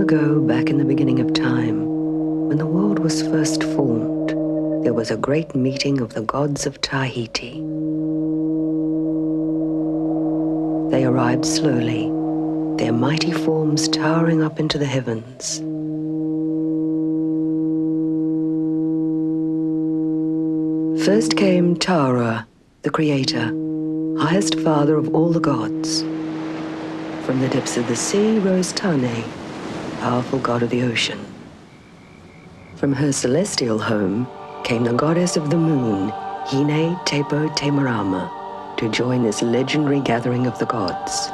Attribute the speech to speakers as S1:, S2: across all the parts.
S1: ago, back in the beginning of time, when the world was first formed, there was a great meeting of the gods of Tahiti. They arrived slowly, their mighty forms towering up into the heavens. First came Tara, the creator, highest father of all the gods. From the depths of the sea rose Tane, powerful god of the ocean. From her celestial home came the goddess of the moon, Hine Tepo Temarama, to join this legendary gathering of the gods.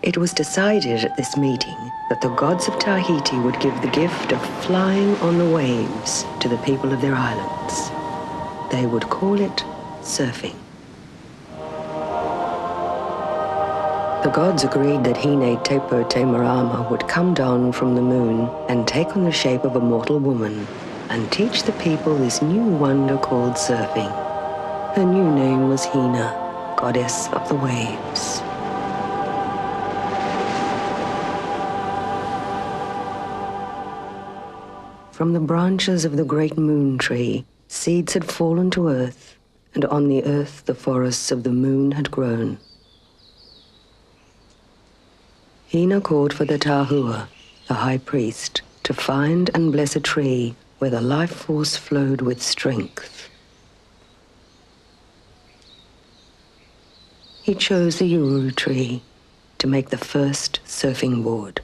S1: It was decided at this meeting that the gods of Tahiti would give the gift of flying on the waves to the people of their islands. They would call it surfing. The gods agreed that Hine Tepo Temarama would come down from the moon and take on the shape of a mortal woman and teach the people this new wonder called surfing. Her new name was Hina, goddess of the waves. From the branches of the great moon tree, seeds had fallen to earth, and on the earth the forests of the moon had grown. Hina called for the Tahua, the high priest, to find and bless a tree where the life force flowed with strength. He chose the Uru tree to make the first surfing board.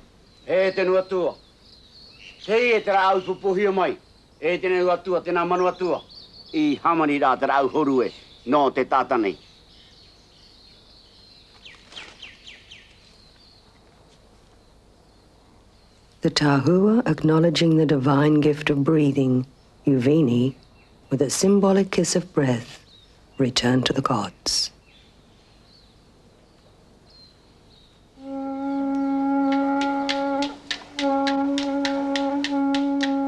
S1: The Tahua, acknowledging the divine gift of breathing, Uvini, with a symbolic kiss of breath, returned to the gods.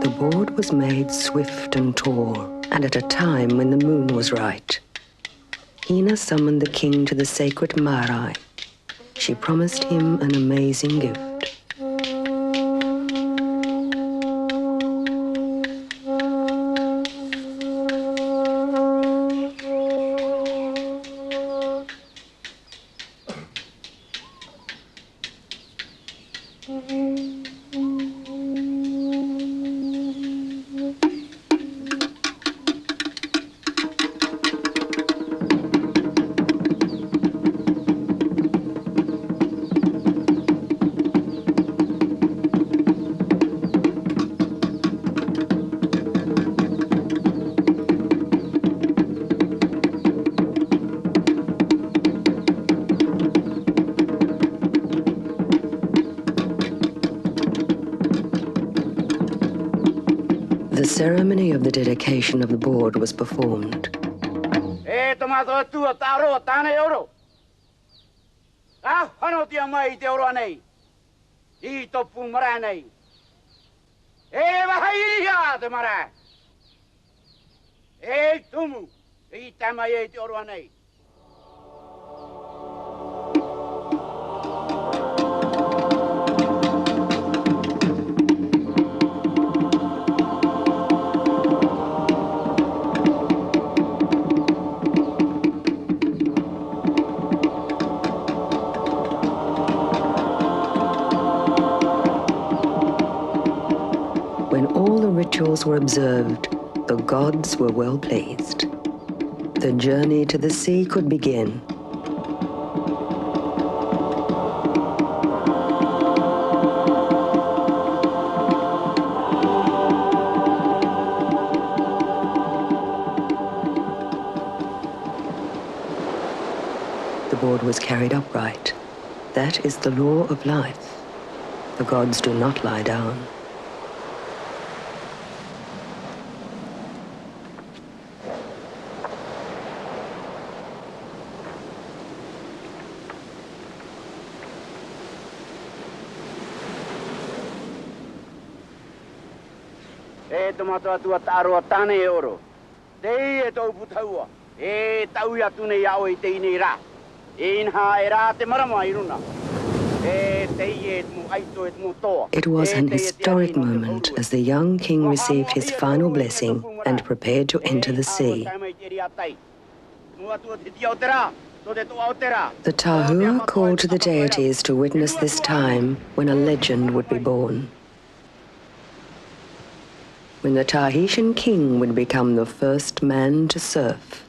S1: The board was made swift and tall, and at a time when the moon was right. Hina summoned the king to the sacred marae. She promised him an amazing gift. The ceremony of the dedication of the board was performed. When all the rituals were observed, the gods were well pleased. The journey to the sea could begin. The board was carried upright. That is the law of life. The gods do not lie down.
S2: Tomato tua taro tane euro. Dei e tau putaua. E tau ya tune yao I te inira. Inha era te marama iruna. E
S1: It was an historic moment as the young king received his final blessing and prepared to enter the sea. The Tahua called to the deities to witness this time when a legend would be born. When the Tahitian king would become the first man to surf.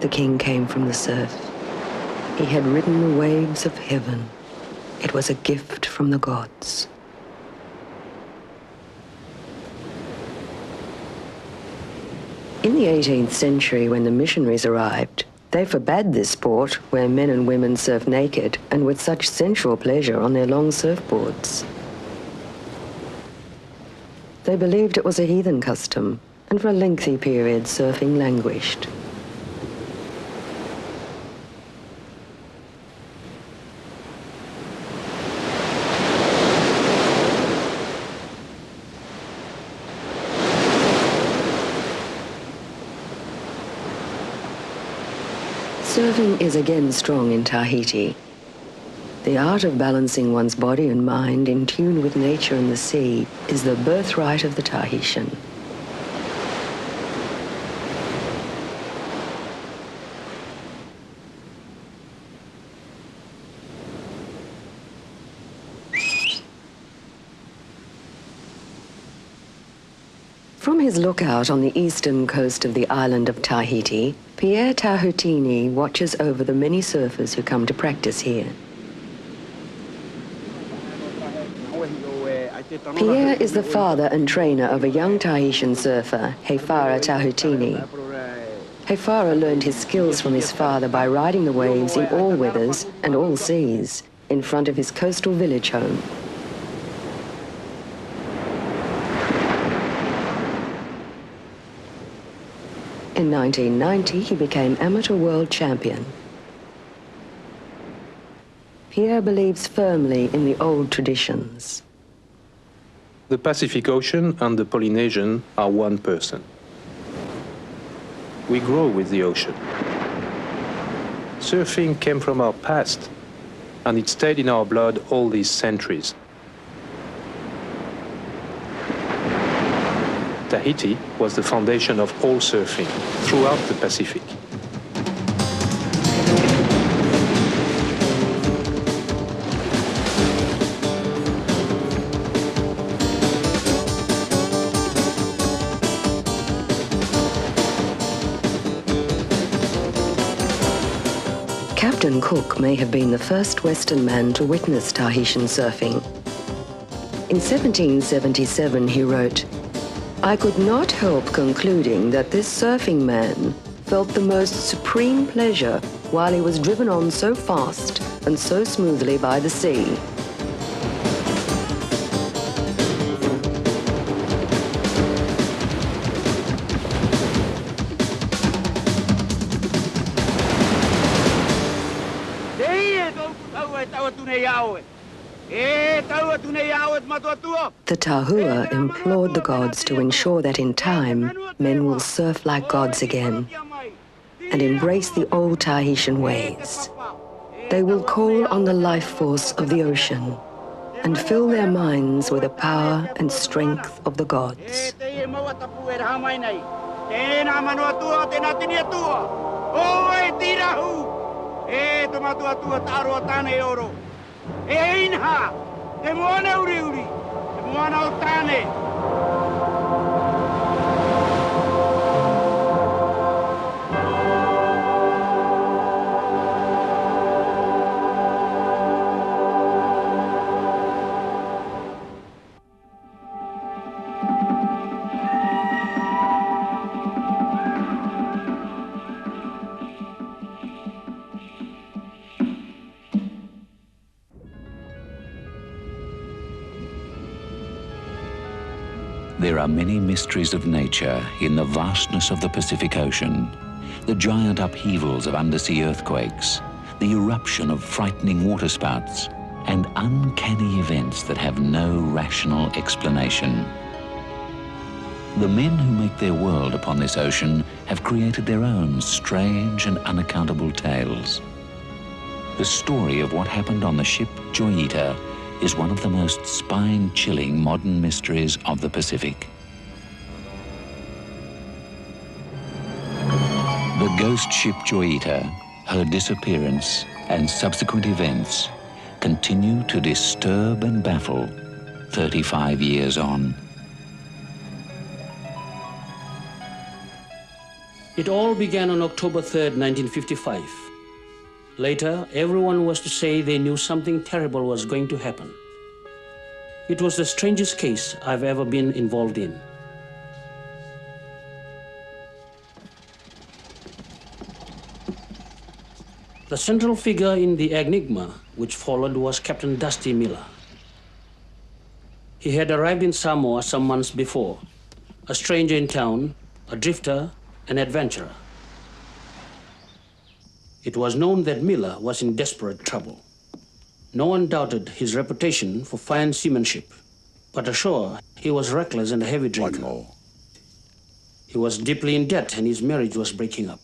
S1: The king came from the surf. He had ridden the waves of heaven. It was a gift from the gods. In the 18th century, when the missionaries arrived, they forbade this sport where men and women surf naked and with such sensual pleasure on their long surfboards. They believed it was a heathen custom, and for a lengthy period surfing languished. Surfing is again strong in Tahiti. The art of balancing one's body and mind in tune with nature and the sea is the birthright of the Tahitian. From his lookout on the eastern coast of the island of Tahiti, Pierre Tahutini watches over the many surfers who come to practice here. Pierre is the father and trainer of a young Tahitian surfer, Hefara Tahutini. Hefara learned his skills from his father by riding the waves in all weathers and all seas in front of his coastal village home. In 1990, he became amateur world champion. Pierre believes firmly in the old traditions.
S3: The Pacific Ocean and the Polynesian are one person. We grow with the ocean. Surfing came from our past, and it stayed in our blood all these centuries. Tahiti was the foundation of all surfing throughout the Pacific.
S1: Captain Cook may have been the first Western man to witness Tahitian surfing. In 1777, he wrote, "I could not help concluding that this surfing man felt the most supreme pleasure while he was driven on so fast and so smoothly by the sea." The Tahua implored the gods to ensure that in time, men will surf like gods again and embrace the old Tahitian ways. They will call on the life force of the ocean and fill their minds with the power and strength of the gods.
S4: There are many mysteries of nature in the vastness of the Pacific Ocean, the giant upheavals of undersea earthquakes, the eruption of frightening waterspouts, and uncanny events that have no rational explanation. The men who make their world upon this ocean have created their own strange and unaccountable tales. The story of what happened on the ship Joyita is one of the most spine-chilling modern mysteries of the Pacific. The ghost ship Joyita, her disappearance, and subsequent events continue to disturb and baffle 35 years on.
S5: It all began on October 3rd, 1955. Later, everyone was to say they knew something terrible was going to happen. It was the strangest case I've ever been involved in. The central figure in the enigma which followed was Captain Dusty Miller. He had arrived in Samoa some months before, a stranger in town, a drifter, an adventurer. It was known that Miller was in desperate trouble. No one doubted his reputation for fine seamanship, but ashore he was reckless and a heavy drinker. He was deeply in debt and his marriage was breaking up.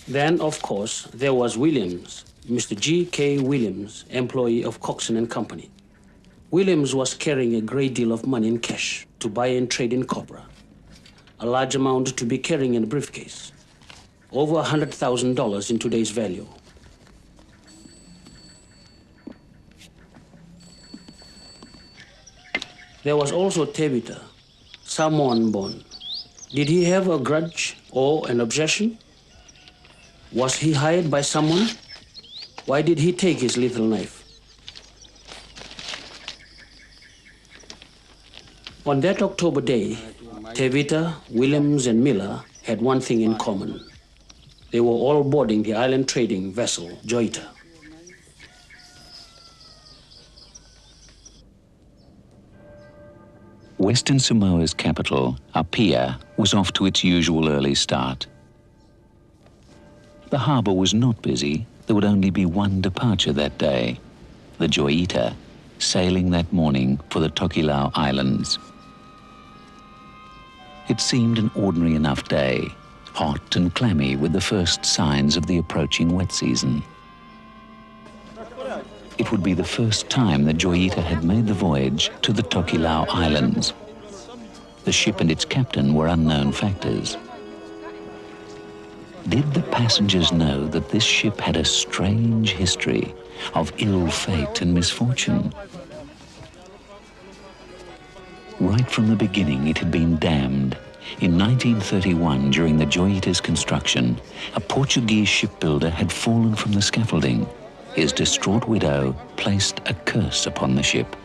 S5: Then, of course, there was Williams, Mr. G.K. Williams, employee of Coxon and Company. Williams was carrying a great deal of money in cash to buy and trade in copra, a large amount to be carrying in a briefcase, over $100,000 in today's value. There was also Tevita, Samoan-born. Did he have a grudge or an obsession? Was he hired by someone? Why did he take his lethal knife? On that October day, Tevita, Williams, and Miller had one thing in common. They were all boarding the island trading vessel, Joyita.
S4: Western Samoa's capital, Apia, was off to its usual early start. The harbour was not busy. There would only be one departure that day, the Joyita, sailing that morning for the Tokelau Islands. It seemed an ordinary enough day, hot and clammy with the first signs of the approaching wet season. It would be the first time the Joyita had made the voyage to the Tokelau Islands. The ship and its captain were unknown factors. Did the passengers know that this ship had a strange history of ill fate and misfortune? Right from the beginning, it had been damned. In 1931, during the Joyita's construction, a Portuguese shipbuilder had fallen from the scaffolding. His distraught widow placed a curse upon the ship.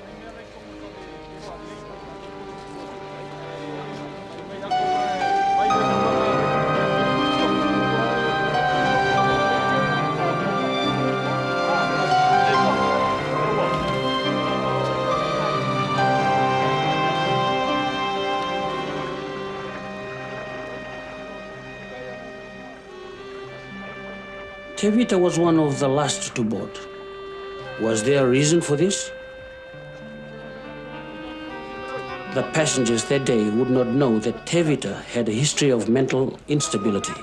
S5: Tevita was one of the last to board. Was there a reason for this? The passengers that day would not know that Tevita had a history of mental instability.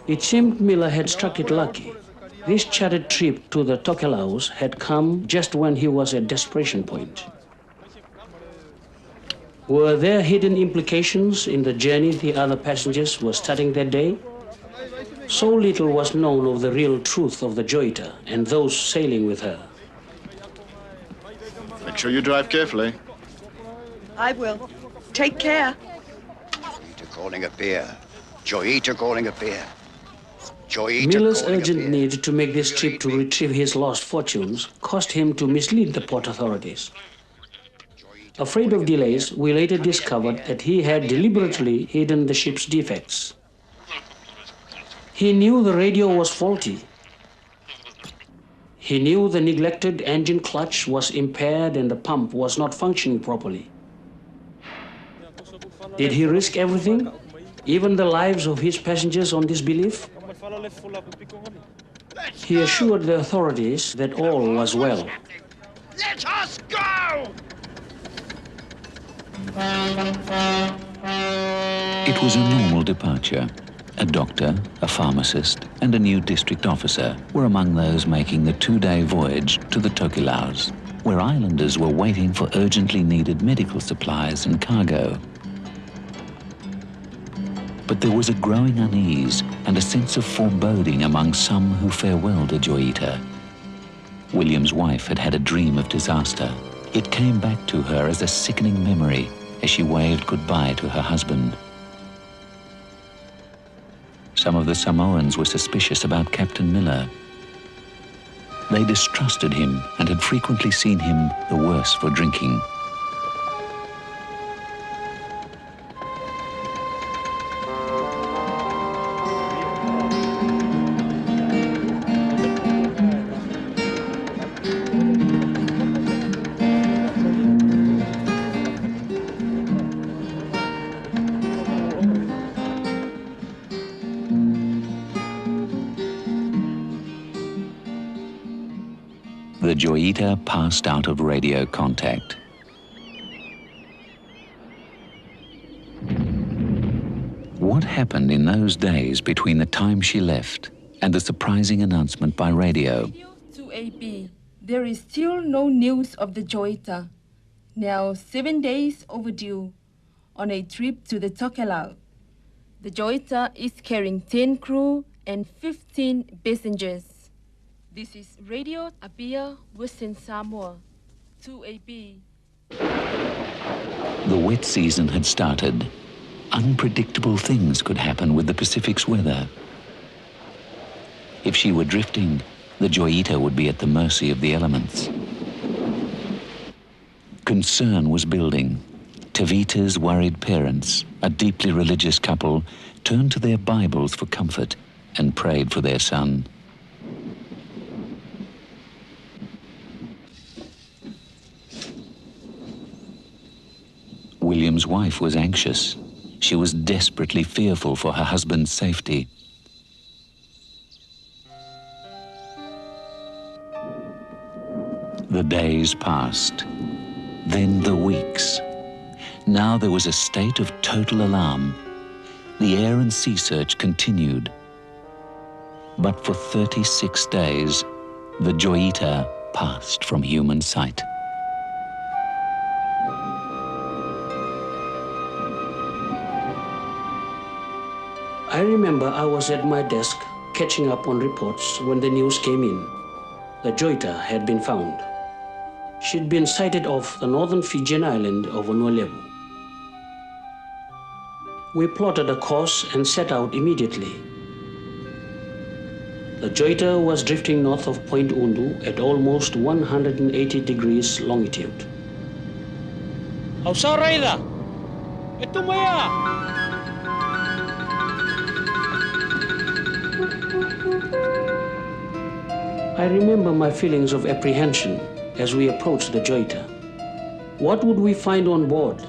S5: It seemed Miller had struck it lucky. This chartered trip to the Tokelau's had come just when he was at desperation point. Were there hidden implications in the journey the other passengers were starting that day? So little was known of the real truth of the Joita and those sailing with her.
S6: Make sure you drive carefully.
S7: I will. Take care.
S2: Joita calling a beer. Joita calling a beer.
S5: Miller's urgent need to make this trip to retrieve his lost fortunes caused him to mislead the port authorities. Afraid of delays, we later discovered that he had deliberately hidden the ship's defects. He knew the radio was faulty. He knew the neglected engine clutch was impaired and the pump was not functioning properly. Did he risk everything, even the lives of his passengers, on this belief? He assured the authorities that all was well.
S2: Let us go!
S4: It was a normal departure. A doctor, a pharmacist, and a new district officer were among those making the two-day voyage to the Tokelau's, where islanders were waiting for urgently needed medical supplies and cargo. But there was a growing unease and a sense of foreboding among some who farewelled the Joita. William's wife had had a dream of disaster. It came back to her as a sickening memory as she waved goodbye to her husband. Some of the Samoans were suspicious about Captain Miller. They distrusted him and had frequently seen him the worse for drinking. The Joita passed out of radio contact. What happened in those days between the time she left and the surprising announcement by radio?
S8: To AB, there is still no news of the Joita, now 7 days overdue, on a trip to the Tokelau. The Joita is carrying 10 crew and 15 passengers. This is Radio Apia, Western Samoa, 2AB.
S4: The wet season had started. Unpredictable things could happen with the Pacific's weather. If she were drifting, the Joita would be at the mercy of the elements. Concern was building. Tavita's worried parents, a deeply religious couple, turned to their Bibles for comfort and prayed for their son. William's wife was anxious. She was desperately fearful for her husband's safety. The days passed, then the weeks. Now there was a state of total alarm. The air and sea search continued. But for 36 days, the Joita passed from human sight.
S5: I remember I was at my desk catching up on reports when the news came in. The Joita had been found. She'd been sighted off the northern Fijian island of ŌNEIRO. We plotted a course and set out immediately. The Joita was drifting north of Point Undu at almost 180 degrees longitude. Ausaraida! Ito maya! I remember my feelings of apprehension as we approached the Joita. What would we find on board?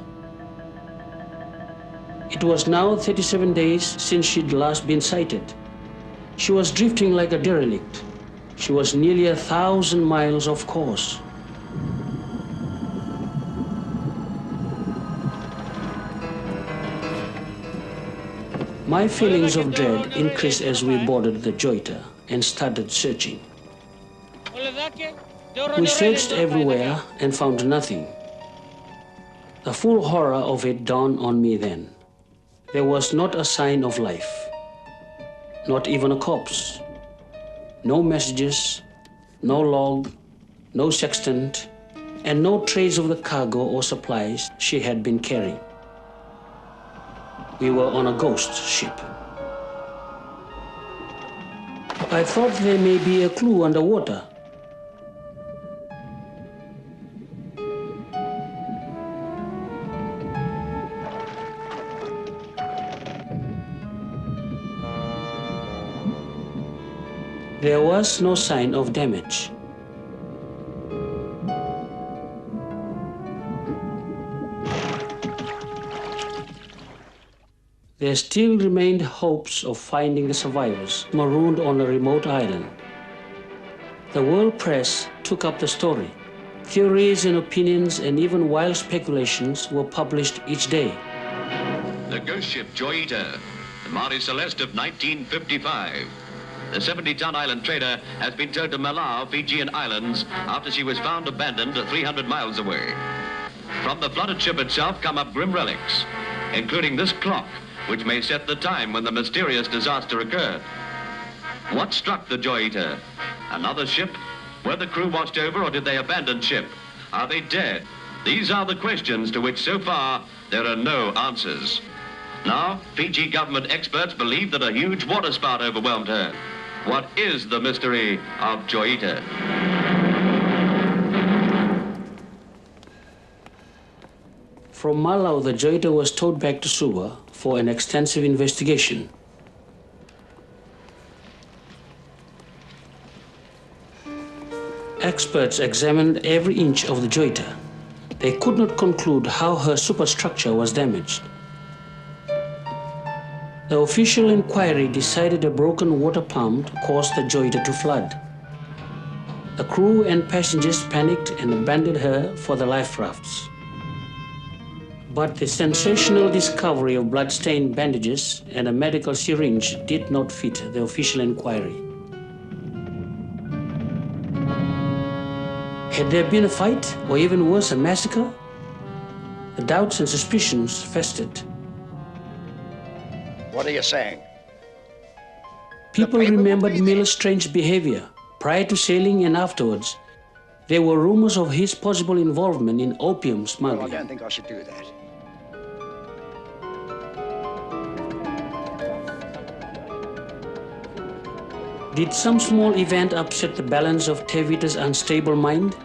S5: It was now 37 days since she'd last been sighted. She was drifting like a derelict. She was nearly 1,000 miles off course. My feelings of dread increased as we boarded the Joita and started searching. We searched everywhere and found nothing. The full horror of it dawned on me then. There was not a sign of life, not even a corpse. No messages, no log, no sextant, and no trace of the cargo or supplies she had been carrying. We were on a ghost ship. I thought there may be a clue underwater. There was no sign of damage. There still remained hopes of finding the survivors marooned on a remote island. The world press took up the story. Theories and opinions and even wild speculations were published each day.
S6: The ghost ship Joita, the Marie Celeste of 1955. The 70-ton island trader has been towed to Malau, Fijian Islands, after she was found abandoned 300 miles away. From the flooded ship itself come up grim relics, including this clock, which may set the time when the mysterious disaster occurred. What struck the Joita? Another ship? Were the crew washed over or did they abandon ship? Are they dead? These are the questions to which so far there are no answers. Now, Fiji government experts believe that a huge waterspout overwhelmed her. What is the mystery of Joita?
S5: From Malau, the Joita was towed back to Suva for an extensive investigation. Experts examined every inch of the Joita. They could not conclude how her superstructure was damaged. The official inquiry decided a broken water pump caused the Joita to flood. The crew and passengers panicked and abandoned her for the life rafts. But the sensational discovery of blood-stained bandages and a medical syringe did not fit the official inquiry. Had there been a fight, or even worse, a massacre? The doubts and suspicions festered.
S2: What are you saying?
S5: People remembered Miller's strange behavior. Prior to sailing and afterwards, there were rumors of his possible involvement in opium smuggling.
S2: Well, I don't think I should do that.
S5: Did some small event upset the balance of Tevita's unstable mind?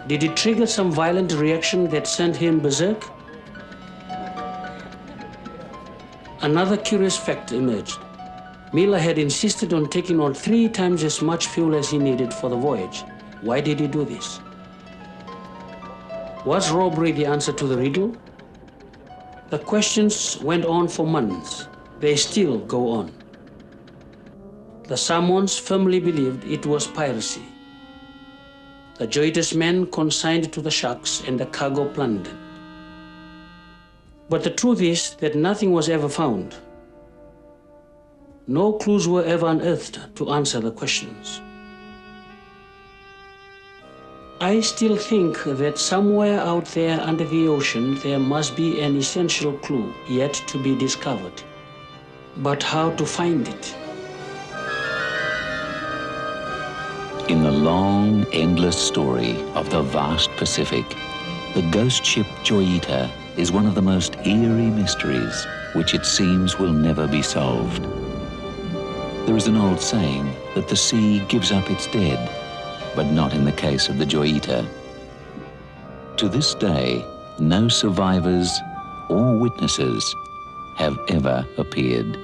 S5: Did it trigger some violent reaction that sent him berserk? Another curious fact emerged. Miller had insisted on taking on 3 times as much fuel as he needed for the voyage. Why did he do this? Was robbery the answer to the riddle? The questions went on for months. They still go on. The Samoans firmly believed it was piracy. The Joita's men consigned to the sharks and the cargo plundered. But the truth is that nothing was ever found. No clues were ever unearthed to answer the questions. I still think that somewhere out there under the ocean there must be an essential clue yet to be discovered. But how to find it?
S4: In the long, endless story of the vast Pacific, the ghost ship Joita is one of the most eerie mysteries which it seems will never be solved. There is an old saying that the sea gives up its dead, but not in the case of the Joita. To this day, no survivors or witnesses have ever appeared.